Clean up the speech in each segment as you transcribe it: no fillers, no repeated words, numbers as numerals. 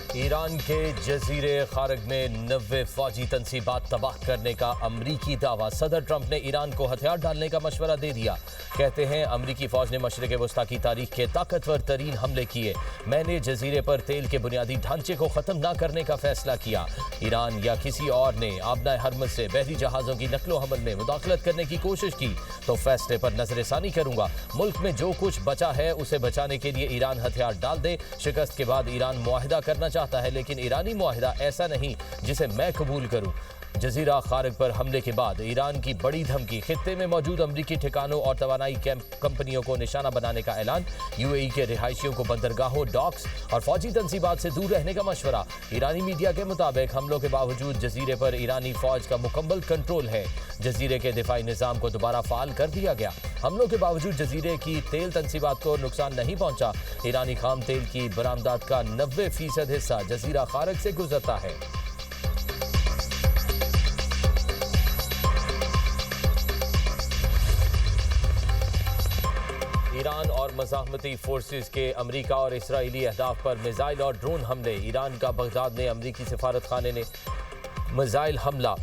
Iran के जजीरे खारग में 90 फौजी तनसीबात तबाह करने का अमरीकी दावा। सदर ट्रंप ने ईरान को हथियार डालने का मशवरा दे दिया। कहते हैं अमरीकी फौज ने मशरिक़ वस्ता की तारीख के ताकतवर तरीन हमले किए। मैंने जजीरे पर तेल के बुनियादी ढांचे को ख़त्म न करने का फैसला किया। ईरान या किसी और ने आबना हरमज से बहरी जहाज़ों की नकलो हमल में मुदाखलत करने की कोशिश की तो फैसले पर नजरसानी करूंगा। मुल्क में जो कुछ बचा है उसे बचाने के लिए ईरान हथियार डाल दे। शिकस्त के बाद ईरान मुआहिदा करना चाहता है, लेकिन ईरानी मुआहिदा ऐसा नहीं जिसे मैं कबूल करूं। जजीरा खारग पर हमले के बाद ईरान की बड़ी धमकी। खित्ते में मौजूद अमरीकी ठिकानों और तवानाई कंपनियों को निशाना बनाने का ऐलान। यूएई के रिहायशियों को बंदरगाहों, डॉक्स और फौजी तनसीबात से दूर रहने का मशवरा। ईरानी मीडिया के मुताबिक हमलों के बावजूद जजीरे पर ईरानी फौज का मुकम्मल कंट्रोल है। जजीरे के दिफाई निज़ाम को दोबारा फाल कर दिया गया। हमलों के बावजूद जजीरे की तेल तनसीबात को नुकसान नहीं पहुंचा। ईरानी खाम तेल की बरामदात का 90% हिस्सा जजीरा खारग से गुजरता है। ईरान और मज़ाहमती फोर्सेस के अमरीका और इसराइली अहदाफ पर मिसाइल और ड्रोन हमले। ईरान का बगदाद में अमरीकी सफारत खाने ने मिसाइल हमला।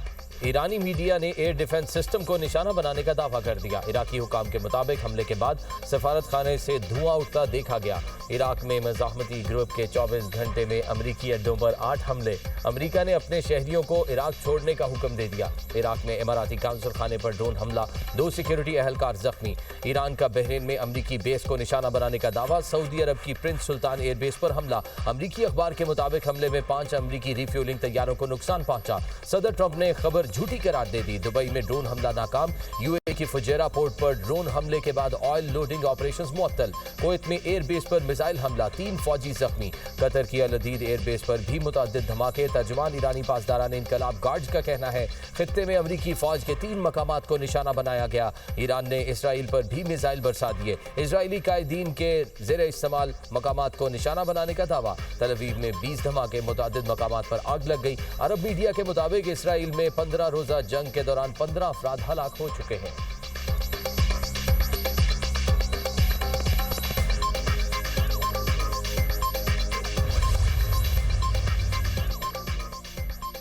ईरानी मीडिया ने एयर डिफेंस सिस्टम को निशाना बनाने का दावा कर दिया। इराकी हुकाम के मुताबिक हमले के बाद सफारत खाने से धुआं उठता देखा गया। इराक में मज़ाहमती ग्रुप के 24 घंटे में अमरीकी अड्डों पर 8 हमले। अमरीका ने अपने शहरियों को इराक छोड़ने का हुक्म दे दिया। इराक में इमाराती काउंसिल खाने पर ड्रोन हमला, 2 सिक्योरिटी एहलकार जख्मी। ईरान का बहरीन में अमरीकी बेस को निशाना बनाने का दावा। सऊदी अरब की प्रिंस सुल्तान एयरबेस पर हमला। अमरीकी अखबार के मुताबिक हमले में 5 अमरीकी रिफ्यूलिंग तैयारों को नुकसान पहुंचा। सदर ट्रंप ने खबर झूठी करार दे दी। दुबई में ड्रोन हमला नाकाम। यूएई की फुजैरा पोर्ट पर ड्रोन हमले के बाद ऑयल लोडिंग ऑपरेशंस मुअत्तल। कुवैत में एयरबेस पर मिसाइल हमला, 3 फौजी जख्मी। कतर की अल अदीद एयरबेस पर भी मुतअद्दिद धमाके। तर्जुमान ईरानी पासदारान इनकलाब गार्ड्स का कहना है खित्ते में अमरीकी फौज के 3 मकामात को निशाना बनाया गया। ईरान ने इसराइल पर भी मिसाइल बरसा दिए। इजरायली कायदीन के ज़ेरे इस्तेमाल मकामात को निशाना बनाने का दावा। तल अवीव में 20 धमाके, मुतअद्दिद मकामात पर आग लग गई। अरब मीडिया के मुताबिक इसराइल में 15 रोजा जंग के दौरान 15 अफराद हलाक हो चुके हैं।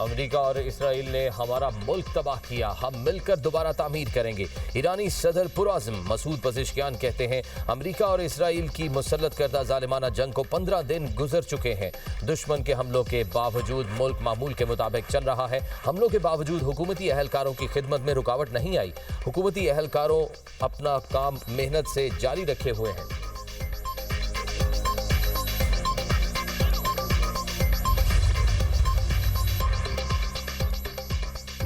अमेरिका और इसराइल ने हमारा मुल्क तबाह किया, हम मिलकर दोबारा तामीर करेंगे। ईरानी सदर पुरअज़्म मसूद पज़ेश्कियान कहते हैं अमेरिका और इसराइल की मुसल्लत करदा जालिमाना जंग को 15 दिन गुजर चुके हैं। दुश्मन के हमलों के बावजूद मुल्क मामूल के मुताबिक चल रहा है। हमलों के बावजूद हुकूमती एहलकारों की खिदमत में रुकावट नहीं आई। हुकूमती एहलकारों अपना काम मेहनत से जारी रखे हुए हैं।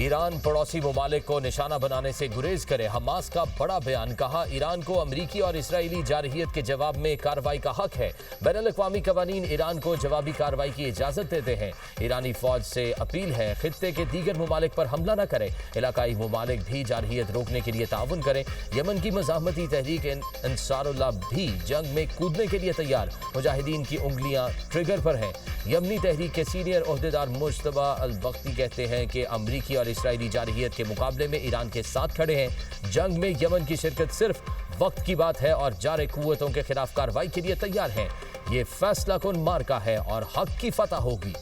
ईरान पड़ोसी ममालिक को निशाना बनाने से गुरेज करे। हमास का बड़ा बयान। कहा ईरान को अमरीकी और इसराइली जारहियत के जवाब में कार्रवाई का हक है। बैनुल-अक़वामी कवानीन ईरान को जवाबी कार्रवाई की इजाज़त देते हैं। ईरानी फौज से अपील है खित्ते के दीगर ममालिक पर हमला न करे। इलाकाई ममालिक भी जारहियत रोकने के लिए ताउन करें। यमन की मज़ाहमती तहरीक अंसारुल्लाह भी जंग में कूदने के लिए तैयार। मुजाहिदीन की उंगलियां ट्रिगर पर हैं। यमनी तहरीक के सीनियर ओहदेदार मुश्तबा अल बख्ती कहते हैं कि अमरीकी और इसराइली जारहियत के मुकाबले में ईरान के साथ खड़े हैं। जंग में यमन की शिरकत सिर्फ वक्त की बात है और जारे कुव्वतों के खिलाफ कार्रवाई के लिए तैयार हैं। ये फैसला कुन मार्का है और हक की फतह होगी।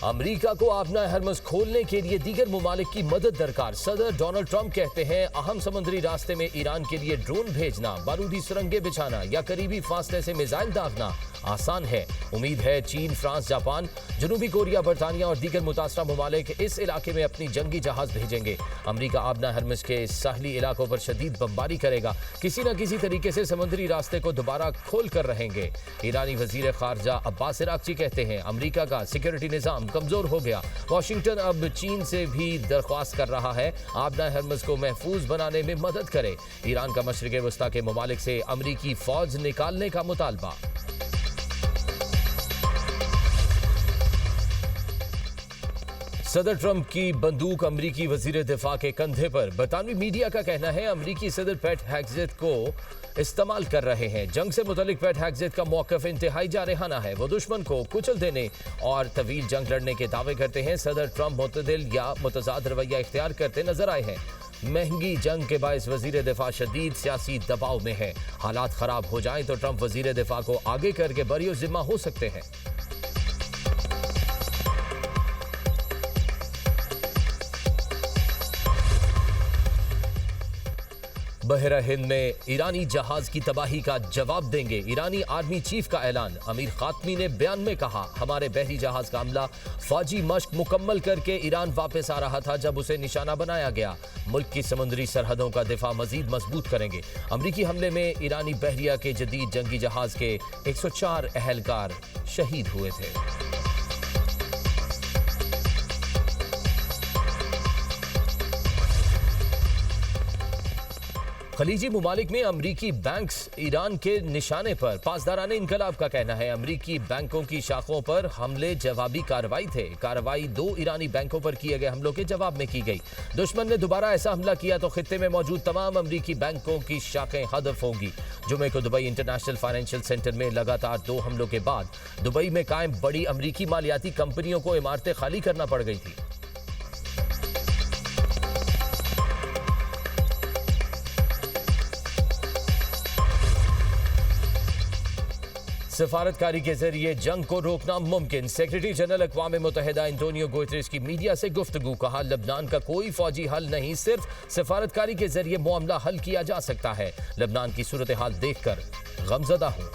अमरीका को आबना हरमज खोलने के लिए दीगर ममालिक की मदद दरकार। सदर डोनाल्ड ट्रंप कहते हैं अहम समुद्री रास्ते में ईरान के लिए ड्रोन भेजना, बारूदी सुरंगें बिछाना या करीबी फासले से मिसाइल दागना आसान है। उम्मीद है चीन, फ्रांस, जापान, जनूबी कोरिया, बरतानिया और दीगर मुतासरा ममालिक इस इलाके में अपनी जंगी जहाज भेजेंगे। अमरीका आबना हरमज के साहली इलाकों पर शदीद बमबारी करेगा। किसी न किसी तरीके से समुद्री रास्ते को दोबारा खोल कर रहेंगे। ईरानी वजीर खारजा अब्बास इराक्ची कहते हैं अमरीका का सिक्योरिटी निज़ाम कमजोर हो गया। वाशिंगटन अब चीन से भी दरख्वास्त कर रहा है आबना हरमज को महफूज बनाने में मदद करे। ईरान का मशरिक़ वस्ता के ममालिक से अमरीकी फौज निकालने का मुतालबा। सदर ट्रंप की बंदूक अमरीकी वजीर दिफा के कंधे पर। बरतानवी मीडिया का कहना है अमरीकी सदर पैट हेग्सेथ को इस्तेमाल कर रहे हैं। जंग से मुतल्लिक पैट हेग्सेथ का मौक़िफ़ इंतहाई जारहाना है। वो दुश्मन को कुचल देने और तवील जंग लड़ने के दावे करते हैं। सदर ट्रंप मुतदिल या मुतज़ाद रवैया इख्तियार करते नजर आए हैं। महंगी जंग के बायस वजीर दिफा शदीद सियासी दबाव में है। हालात खराब हो जाएं तो ट्रंप वजीर दिफा को आगे करके बरी जिम्मा हो सकते हैं। बहरा हिंद में ईरानी जहाज की तबाही का जवाब देंगे। ईरानी आर्मी चीफ का ऐलान। अमीर खातमी ने बयान में कहा, हमारे बहरी जहाज का हमला फौजी मश्क मुकम्मल करके ईरान वापस आ रहा था जब उसे निशाना बनाया गया। मुल्क की समुद्री सरहदों का दिफा मजीद मजबूत करेंगे। अमरीकी हमले में ईरानी बहरिया के जदीद जंगी जहाज के 104 अहलकार शहीद हुए थे। खलीजी मुमालिक में अमरीकी बैंक्स ईरान के निशाने पर। पासदारान इनकलाब का कहना है अमरीकी बैंकों की शाखों पर हमले जवाबी कार्रवाई थे। कार्रवाई 2 ईरानी बैंकों पर किए गए हमलों के जवाब में की गई। दुश्मन ने दोबारा ऐसा हमला किया तो खित्ते में मौजूद तमाम अमरीकी बैंकों की शाखें हदफ होंगी। जुमे को दुबई इंटरनेशनल फाइनेंशियल सेंटर में लगातार 2 हमलों के बाद दुबई में कायम बड़ी अमरीकी मालियाती कंपनियों को इमारतें खाली करना पड़ गई थी। सफारतकारी के जरिए जंग को रोकना मुमकिन। सेक्रेटरी जनरल अक़वाम मुत्तहिदा एंटोनियो गुतेरेस की मीडिया से गुफ्तगू। कहा, लबनान का कोई फौजी हल नहीं, सिर्फ सफारतकारी के जरिए मामला हल किया जा सकता है। लबनान की सूरत हाल देखकर गमजदा हूं।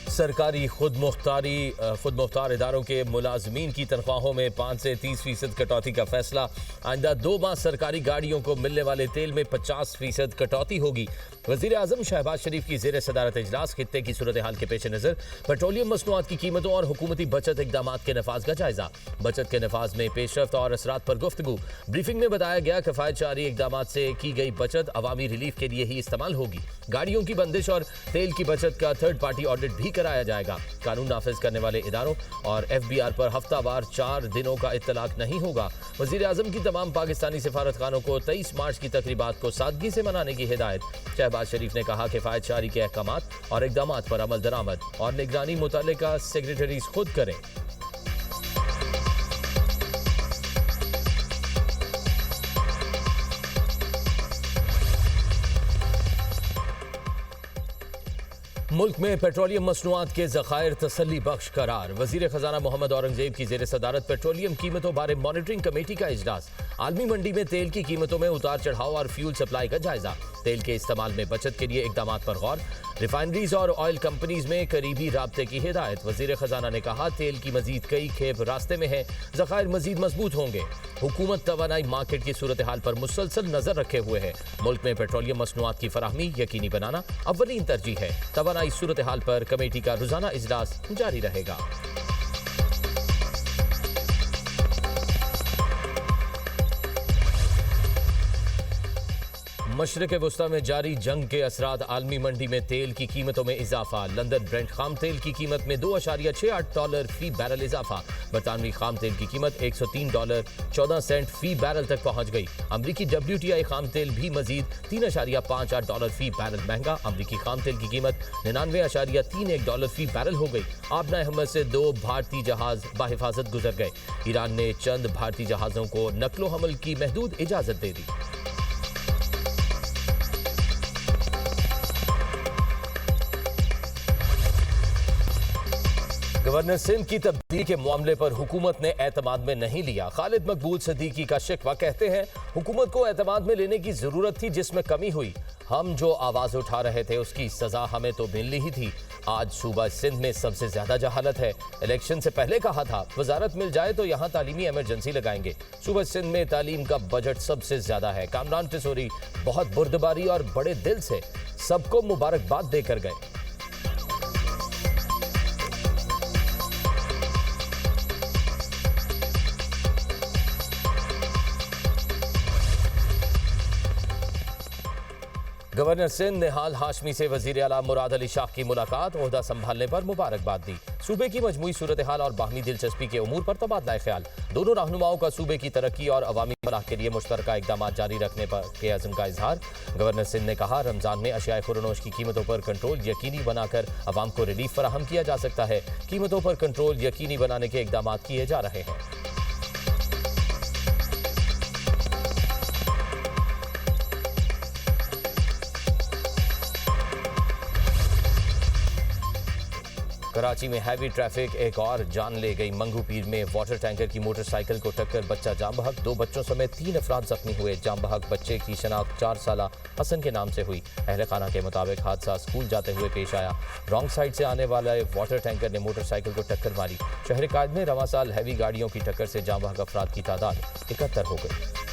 सरकारी खुद मुख्तार इदारों के मुलाजमीन की तनख्वाहों में 5 से 30% कटौती का फैसला। आइंदा 2 माह सरकारी गाड़ियों को मिलने वाले तेल में 50% कटौती होगी। वज़ीर आज़म शहबाज शरीफ की ज़ेर सदारत इजलास। खित्ते की सूरत हाल के पेश नज़र पेट्रोलियम मसनूआत की कीमतों और हुकूमती बचत इकदामात के नफाज का जायजा। बचत के नफाज में पेशरफ्त और असरात पर गुफ्तगू। ब्रीफिंग में बताया गया किफ़ायत जारी इकदामात से की गई बचत अवामी रिलीफ के लिए ही इस्तेमाल होगी। गाड़ियों की बंदिश और तेल की बचत का थर्ड पार्टी ऑडिट भी कराया जाएगा। कानून नाफिज करने वाले इदारों और FBR पर हफ्तावार 4 दिनों का इत्तलाक नहीं होगा। वज़ीर आज़म की तमाम पाकिस्तानी सिफारतखानों को 23 मार्च की तकरीबात को सादगी से मनाने की हिदायत। शहबाज शरीफ ने कहा, किफ़ायत जारी के अहकामात और इक़दामात पर अमल दरामद और निगरानी मुतल्लिका सेक्रेटरीज खुद करें। मुल्क में पेट्रोलियम मसनूआत के ज़खायर तसल्ली बख्श करार। वज़ीर ख़जाना मोहम्मद औरंगज़ेब की ज़ेर सदारत पेट्रोलियम कीमतों बारे मॉनिटरिंग कमेटी का इजलास। आलमी मंडी में तेल की कीमतों में उतार चढ़ाव और फ्यूल सप्लाई का जायजा। तेल के इस्तेमाल में बचत के लिए इकदामात पर गौर। रिफाइनरीज और ऑयल कंपनीज में करीबी राब्ते की हिदायत। वज़ीर ख़जाना ने कहा, तेल की मजीद कई खेप रास्ते में है, ज़खायर मजीद मजबूत होंगे। हुकूमत तवानाई मार्केट की सूरत हाल पर मुसलसल नजर रखे हुए है। मुल्क में पेट्रोलियम मसनूआत की फराहमी यकीनी बनाना अव्वलीन तरजीह है। तवानाई सूरत हाल पर कमेटी का रोजाना इजलास जारी रहेगा। मशरिक़ वस्ता में जारी जंग के असरात। आलमी मंडी में तेल की कीमतों में इजाफा। लंदन ब्रेंट खाम तेल की कीमत में $2.68 फी बैरल इजाफा। बरतानवी खाम तेल की कीमत $103.14 फी बैरल तक पहुंच गई। अमरीकी WTI खाम तेल भी मजीद $3.58 फी बैरल महंगा। अमरीकी खाम तेल की कीमत $99.31 फी बैरल हो गई। आबना अहमद से 2 भारतीय जहाज बाहिफाजत गुजर गए। ईरान ने चंद भारतीय जहाजों को नकलो हमल की महदूद इजाजत दे दी। गवर्नर सिंध की तब्दीली के मामले पर हुकूमत ने एतमाद में नहीं लिया। खालिद मकबूल सदीकी का शिकवा। कहते हैं, हुकूमत को एतमाद में लेने की जरूरत थी, जिसमें कमी हुई। हम जो आवाज उठा रहे थे उसकी सजा हमें तो मिलनी ही थी। आज सूबा सिंध में सबसे ज्यादा जहालत है। इलेक्शन से पहले कहा था वजारत मिल जाए तो यहाँ तालीमी एमरजेंसी लगाएंगे। सूबा सिंध में तालीम का बजट सबसे ज्यादा है। कामरान टिसोरी बहुत बुर्दबारी और बड़े दिल से सबको मुबारकबाद देकर गए। गवर्नर सिंध निहाल हाशमी से वजीर आला मुराद अली शाह की मुलाकात, ओहदा संभालने पर मुबारकबाद दी। सूबे की मजमूई सूरत हाल और बाहमी दिलचस्पी के उमूर पर तबादला ख्याल। दोनों रहनुमाओं का सूबे की तरक्की और अवामी फलाह के लिए मुश्तरका इकदाम जारी रखने पर के अज़्म का इजहार। गवर्नर सिंध ने कहा, रमजान में अशियाए खुरनोश की कीमतों पर कंट्रोल यकीनी बनाकर अवाम को रिलीफ फराहम किया जा सकता है। कीमतों पर कंट्रोल यकीनी बनाने के इकदाम किए जा रहे हैं। कराची में हैवी ट्रैफिक एक और जान ले गई। मंगू पीर में वाटर टैंकर की मोटरसाइकिल को टक्कर, बच्चा जाम बहक। 2 बच्चों समेत 3 अफराद जख्मी हुए। जाम बहक बच्चे की शनाख्त 4 साला हसन के नाम से हुई। अहले खाना के मुताबिक हादसा स्कूल जाते हुए पेश आया। रॉन्ग साइड से आने वाला वाटर टैंकर ने मोटरसाइकिल को टक्कर मारी। शहर कायद में रवां साल हैवी गाड़ियों की टक्कर से जाम बहक अफराद की तादाद 71 हो गई।